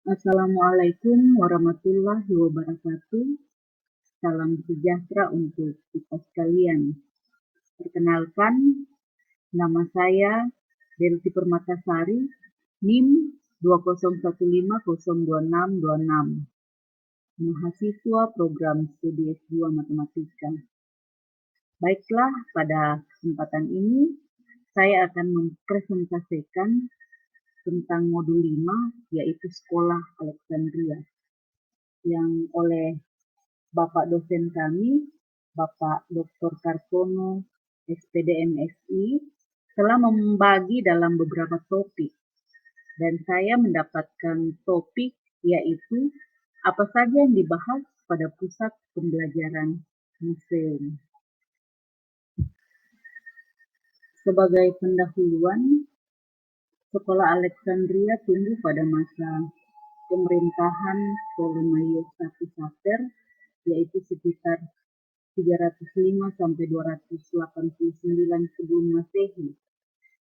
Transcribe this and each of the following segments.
Assalamualaikum warahmatullahi wabarakatuh. Salam sejahtera untuk kita sekalian. Perkenalkan, nama saya Delsi Permatasari, NIM 201502626, mahasiswa program studi S2 Matematika. Baiklah, pada kesempatan ini saya akan mempresentasikan tentang modul 5, yaitu Sekolah Alexandria, yang oleh Bapak dosen kami, Bapak Dr. Kartono, SPD MSI, telah membagi dalam beberapa topik. Dan saya mendapatkan topik yaitu apa saja yang dibahas pada pusat pembelajaran museum. Sebagai pendahuluan, Sekolah Alexandria tumbuh pada masa pemerintahan Ptolemaios I Sater, yaitu sekitar 305 sampai 289 sebelum Masehi,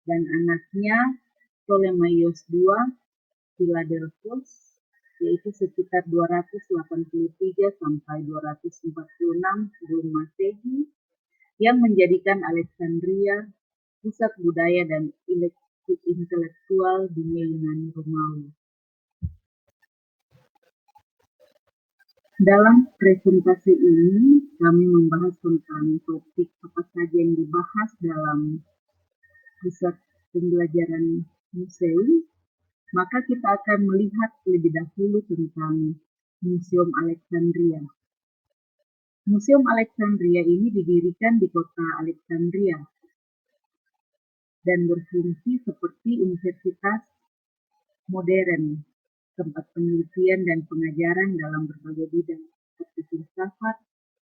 dan anaknya Ptolemaios II Philadelphos, yaitu sekitar 283 sampai 246 sebelum Masehi, yang menjadikan Alexandria pusat budaya dan intelektual dunia Yunani Romawi. Dalam presentasi ini, kami membahas tentang topik apa saja yang dibahas dalam pusat pembelajaran museum. Maka kita akan melihat lebih dahulu tentang Museum Alexandria. Museum Alexandria ini didirikan di kota Alexandria dan berfungsi seperti universitas modern, tempat penelitian dan pengajaran dalam berbagai bidang seperti filsafat,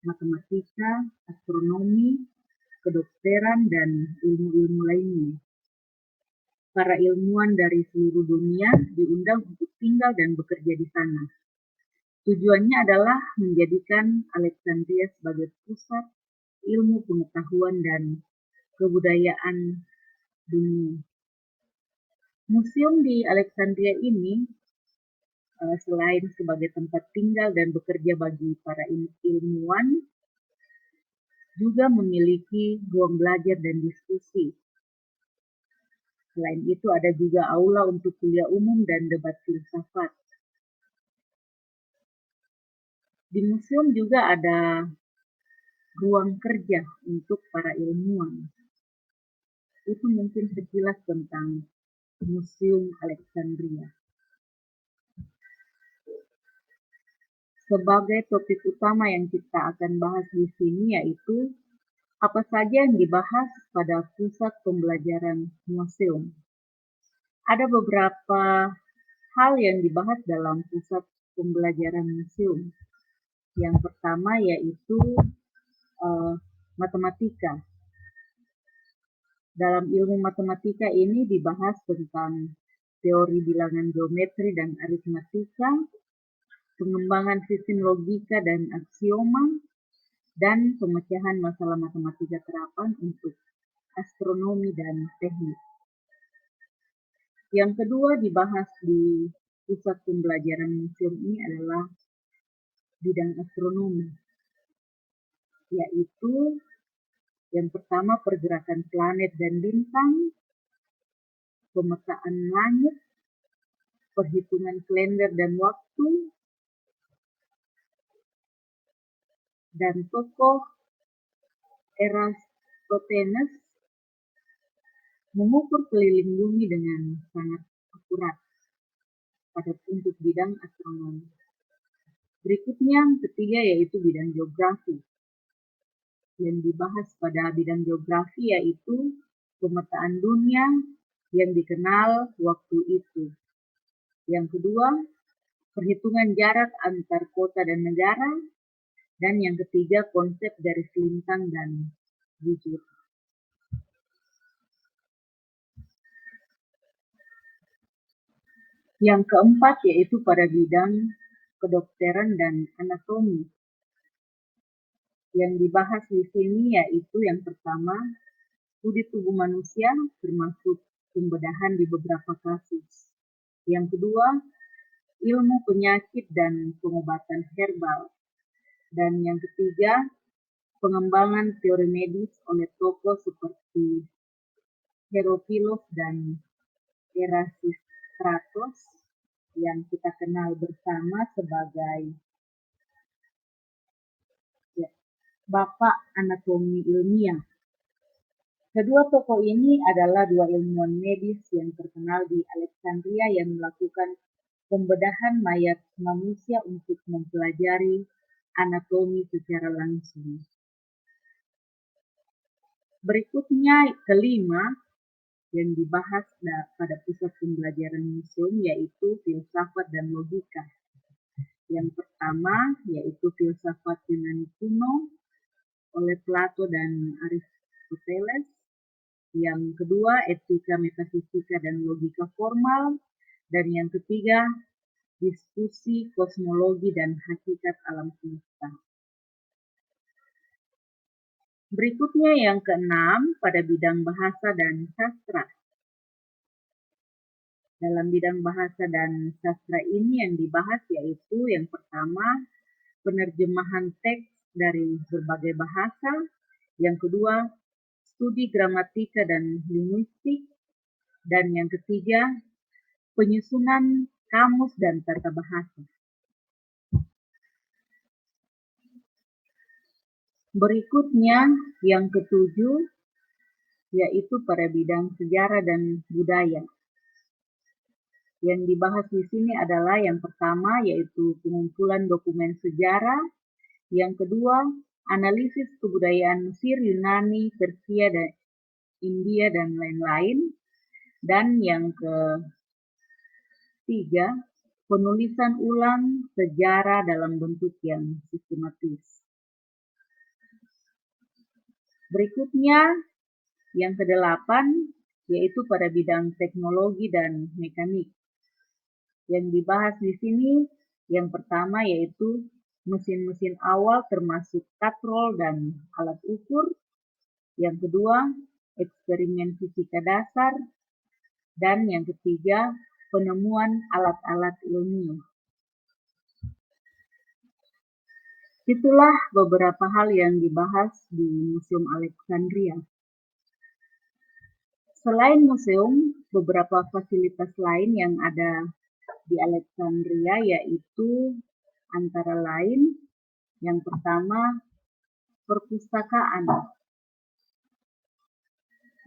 matematika, astronomi, kedokteran, dan ilmu-ilmu lainnya. Para ilmuwan dari seluruh dunia diundang untuk tinggal dan bekerja di sana. Tujuannya adalah menjadikan Alexandria sebagai pusat ilmu pengetahuan dan kebudayaan dunia. Museum di Alexandria ini selain sebagai tempat tinggal dan bekerja bagi para ilmuwan, juga memiliki ruang belajar dan diskusi. Selain itu ada juga aula untuk kuliah umum dan debat filsafat. Di museum juga ada ruang kerja untuk para ilmuwan. Itu mungkin sekilas tentang Museum Alexandria. Sebagai topik utama yang kita akan bahas di sini yaitu apa saja yang dibahas pada pusat pembelajaran museum. Ada beberapa hal yang dibahas dalam pusat pembelajaran museum. Yang pertama yaitu matematika. Dalam ilmu matematika ini dibahas tentang teori bilangan geometri dan aritmatika, pengembangan sistem logika dan aksioma, dan pemecahan masalah matematika terapan untuk astronomi dan teknik. Yang kedua dibahas di pusat pembelajaran museum ini adalah bidang astronomi, yaitu yang pertama pergerakan planet dan bintang, pemetaan langit, perhitungan kalender dan waktu, dan tokoh Eratosthenes mengukur keliling bumi dengan sangat akurat untuk bidang astronomi. Berikutnya yang ketiga yaitu bidang geografi. Yang dibahas pada bidang geografi yaitu pemetaan dunia yang dikenal waktu itu. Yang kedua, perhitungan jarak antar kota dan negara. Dan yang ketiga, konsep garis lintang dan bujur. Yang keempat yaitu pada bidang kedokteran dan anatomi. Yang dibahas di sini yaitu yang pertama, studi tubuh manusia termasuk pembedahan di beberapa kasus. Yang kedua, ilmu penyakit dan pengobatan herbal. Dan yang ketiga, pengembangan teori medis oleh tokoh seperti Herophilus dan Erasistratos yang kita kenal bersama sebagai Bapak Anatomi Ilmiah. Kedua tokoh ini adalah dua ilmuwan medis yang terkenal di Alexandria yang melakukan pembedahan mayat manusia untuk mempelajari anatomi secara langsung. Berikutnya kelima yang dibahas pada pusat pembelajaran museum yaitu filsafat dan logika. Yang pertama yaitu filsafat Yunani kuno oleh Plato dan Aristoteles. Yang kedua etika, metafisika, dan logika formal. Dan yang ketiga diskusi kosmologi dan hakikat alam semesta. Berikutnya yang keenam pada bidang bahasa dan sastra. Dalam bidang bahasa dan sastra ini yang dibahas yaitu yang pertama penerjemahan teks dari berbagai bahasa, yang kedua studi gramatika dan linguistik, dan yang ketiga penyusunan kamus dan tata bahasa. Berikutnya yang ketujuh yaitu pada bidang sejarah dan budaya. Yang dibahas di sini adalah yang pertama yaitu pengumpulan dokumen sejarah, yang kedua analisis kebudayaan Mesir, Yunani, Persia, dan India, dan lain-lain, dan yang ketiga penulisan ulang sejarah dalam bentuk yang sistematis. Berikutnya yang kedelapan yaitu pada bidang teknologi dan mekanik. Yang dibahas di sini yang pertama yaitu mesin-mesin awal termasuk katrol dan alat ukur. Yang kedua eksperimen fisika dasar. Dan yang ketiga penemuan alat-alat ilmiah. Itulah beberapa hal yang dibahas di Museum Alexandria. Selain museum, beberapa fasilitas lain yang ada di Alexandria yaitu antara lain yang pertama perpustakaan.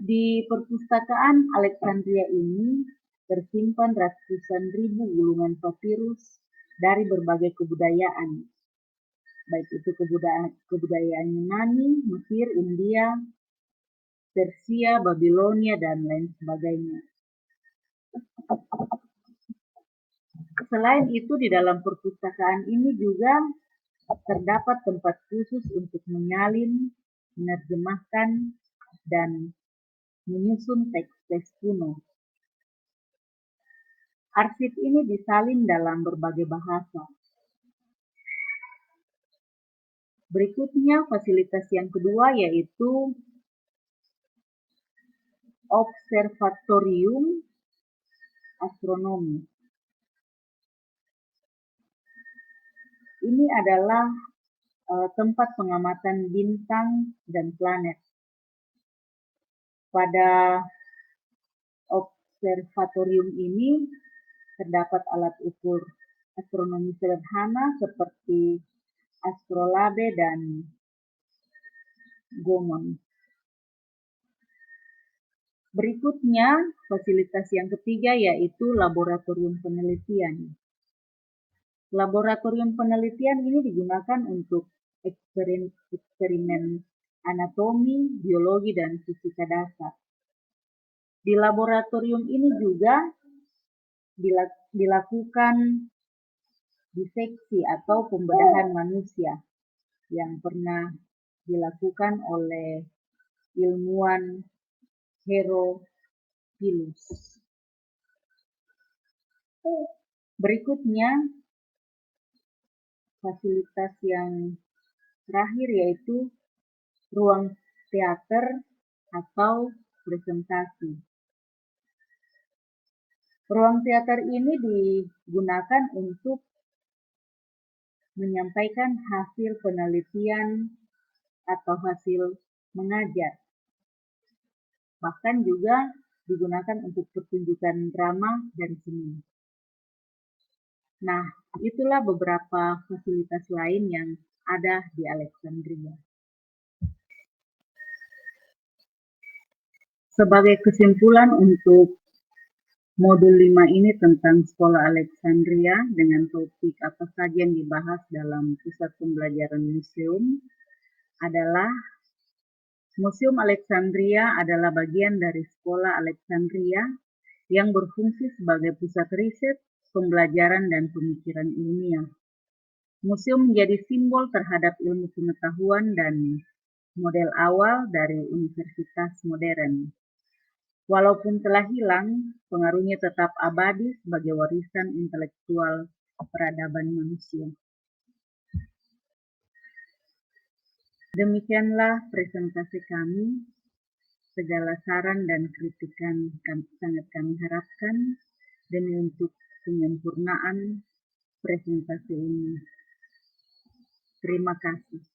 Di perpustakaan Alexandria ini tersimpan ratusan ribu gulungan papirus dari berbagai kebudayaan, baik itu kebudayaan Yunani, Mesir, India, Persia, Babilonia, dan lain sebagainya. Selain itu di dalam perpustakaan ini juga terdapat tempat khusus untuk menyalin, menerjemahkan, dan menyusun teks-teks kuno. Arsip ini disalin dalam berbagai bahasa. Berikutnya fasilitas yang kedua yaitu observatorium astronomi. Ini adalah tempat pengamatan bintang dan planet. Pada observatorium ini terdapat alat ukur astronomi sederhana seperti astrolabe dan gomon. Berikutnya fasilitas yang ketiga yaitu laboratorium penelitian. Laboratorium penelitian ini digunakan untuk eksperimen anatomi, biologi, dan fisika dasar. Di laboratorium ini juga dilakukan diseksi atau pembedahan manusia yang pernah dilakukan oleh ilmuwan Herophilus. Berikutnya fasilitas yang terakhir yaitu ruang teater atau presentasi. Ruang teater ini digunakan untuk menyampaikan hasil penelitian atau hasil mengajar. Bahkan juga digunakan untuk pertunjukan drama dan seni. Nah, itulah beberapa fasilitas lain yang ada di Alexandria. Sebagai kesimpulan untuk modul 5 ini tentang Sekolah Alexandria dengan topik apa saja yang dibahas dalam pusat pembelajaran museum adalah Museum Alexandria adalah bagian dari Sekolah Alexandria yang berfungsi sebagai pusat riset, pembelajaran, dan pemikiran ilmiah. Museum menjadi simbol terhadap ilmu pengetahuan dan model awal dari universitas modern. Walaupun telah hilang, pengaruhnya tetap abadi sebagai warisan intelektual peradaban manusia. Demikianlah presentasi kami. Segala saran dan kritikan sangat kami harapkan demi untuk penyempurnaan presentasi ini. Terima kasih.